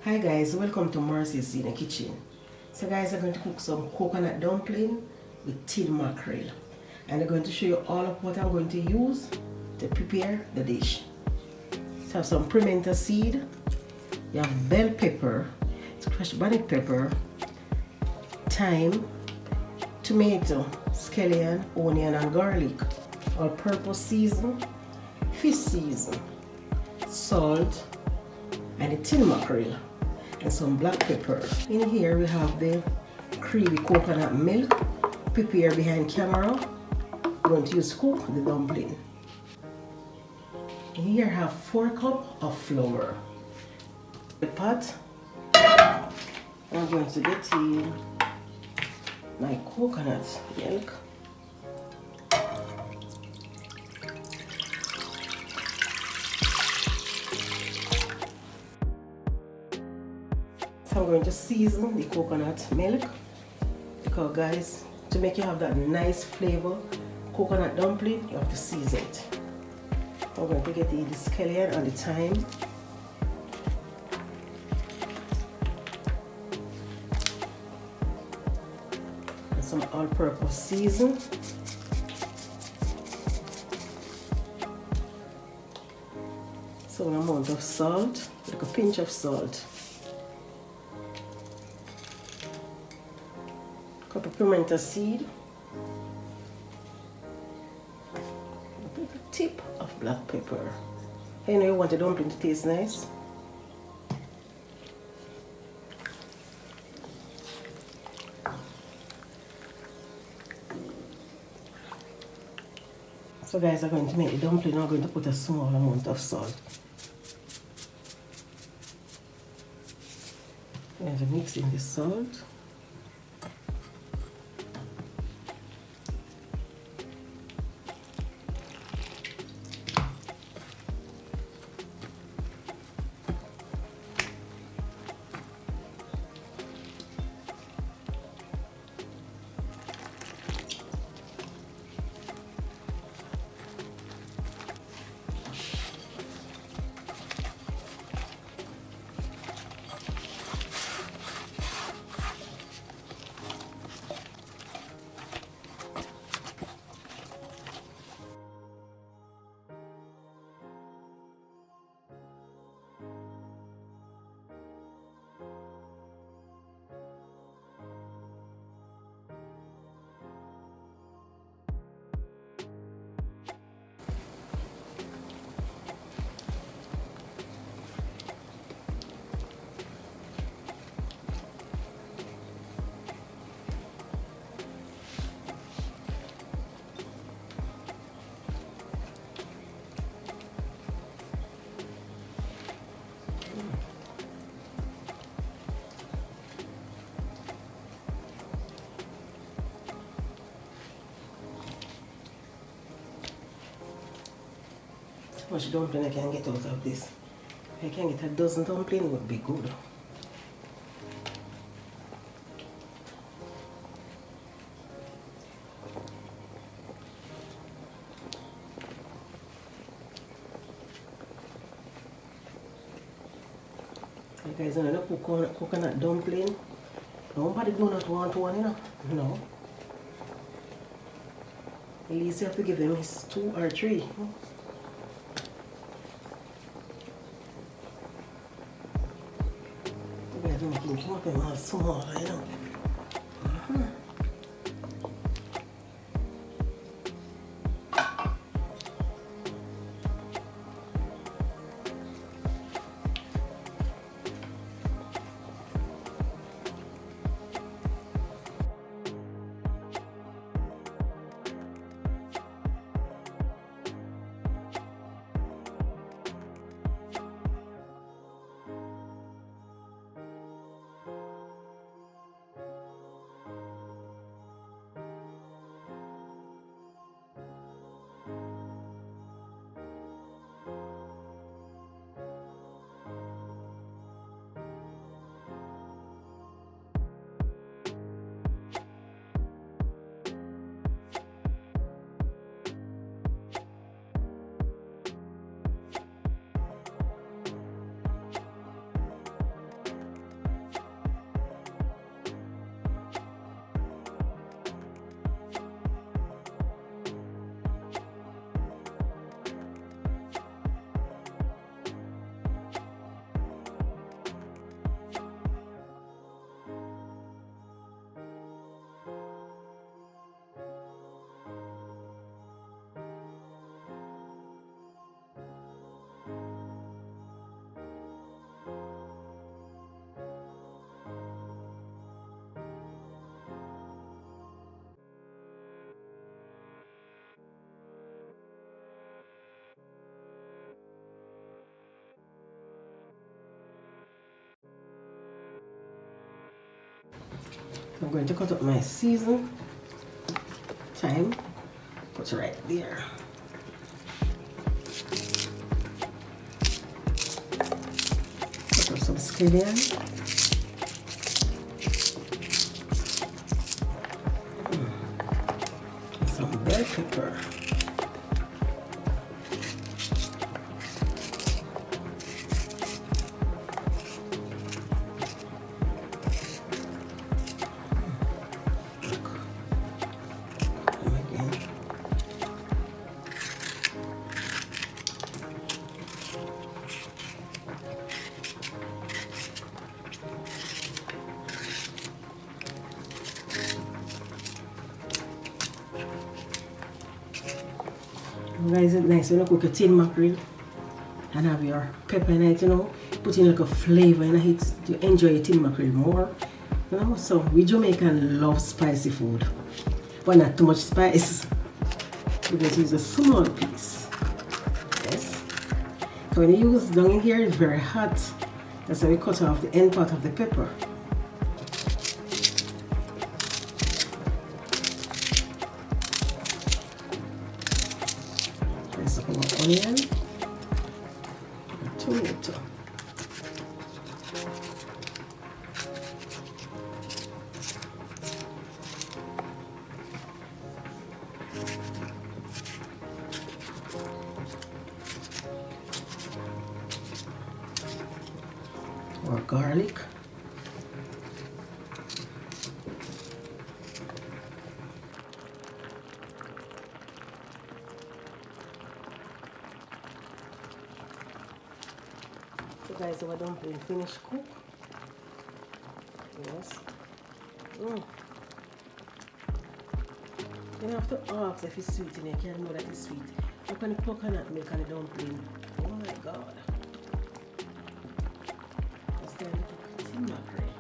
Hi guys, welcome to Mercy's in the kitchen. So guys, I'm going to cook some coconut dumpling with tin mackerel. And I'm going to show you all of what I'm going to use to prepare the dish. So I have some pimento seed, you have bell pepper, crushed black pepper, thyme, tomato, scallion, onion and garlic, all-purpose season, fish season, salt, and the tin mackerel, and some black pepper. In here we have the creamy coconut milk, prepare behind camera. I'm going to use cook the dumpling. In here I have 4 cups of flour. The pot, I'm going to get in my coconut milk. So I'm going to season the coconut milk because guys, to make you have that nice flavor coconut dumpling, you have to season it. I'm going to get the scallion and the thyme. And some all-purpose season. Some amount of salt, like a pinch of salt. Cup of pimento seed, a tip of black pepper. You know you want the dumpling to taste nice. So guys, I'm going to make the dumpling. I'm going to put a small amount of salt. I'm going to mix in the salt. How much dumpling I can get out of this? If I can get a dozen dumpling, it would be good. You guys know coconut dumpling. Nobody do not want one, you know. No. At least you have to give them 2 or 3. You guys making some of them are small, you know. I'm going to cut up my season. Thyme. Put it right there. Put up some scallion. Some bell pepper. Guys, it's nice when you cook a tin mackerel and have your pepper in it, you know, put in like a flavor in it to enjoy your tin mackerel more. You know, so we Jamaican love spicy food, but not too much spice. We're going to use a small piece. Yes. So when you use down in here, it's very hot. That's why we cut off the end part of the pepper. Onion, tomato. Or garlic. So guys, our dumpling finished cook. Yes. You don't have to ask if it's sweet and you can't know that it's sweet. Look at the coconut milk and the dumpling. Oh my god. It's time to cook tin mackerel.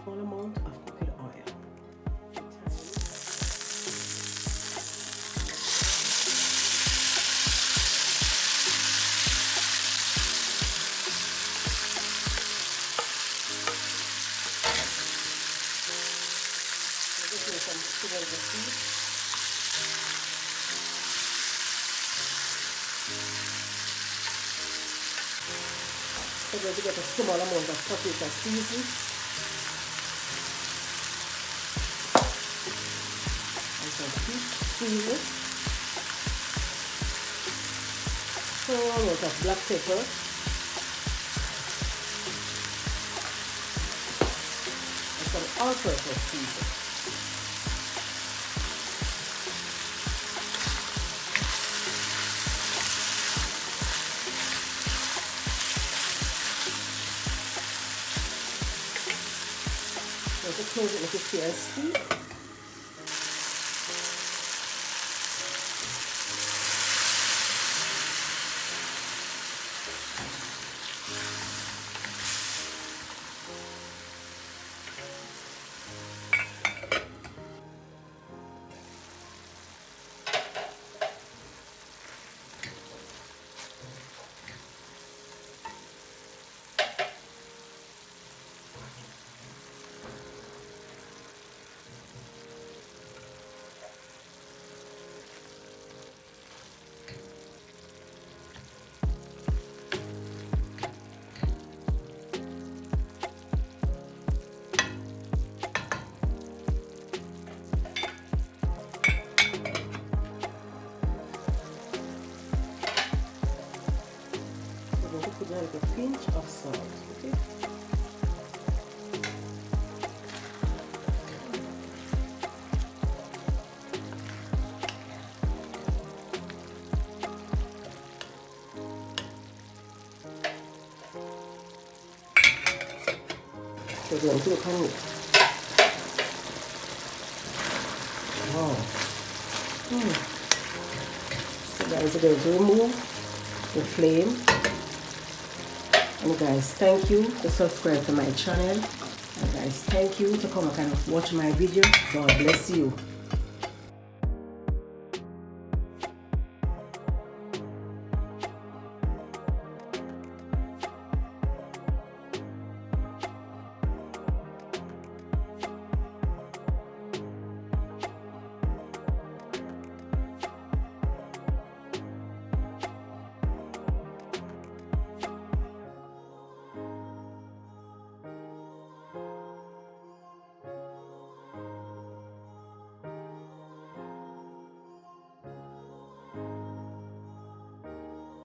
Small amount of cooking oil. Some sugar seeds. So we're going to get a small amount of paprika seasoning and some fish seasoning, small amount of black pepper, and some all-purpose seasoning. To close it with a TSC. Like a pinch of salt, okay? So we're going to look on it. Wow. So guys, we're going to remove the flame. And guys, thank you to subscribe to my channel. And guys, thank you to come and watch my video. God bless you.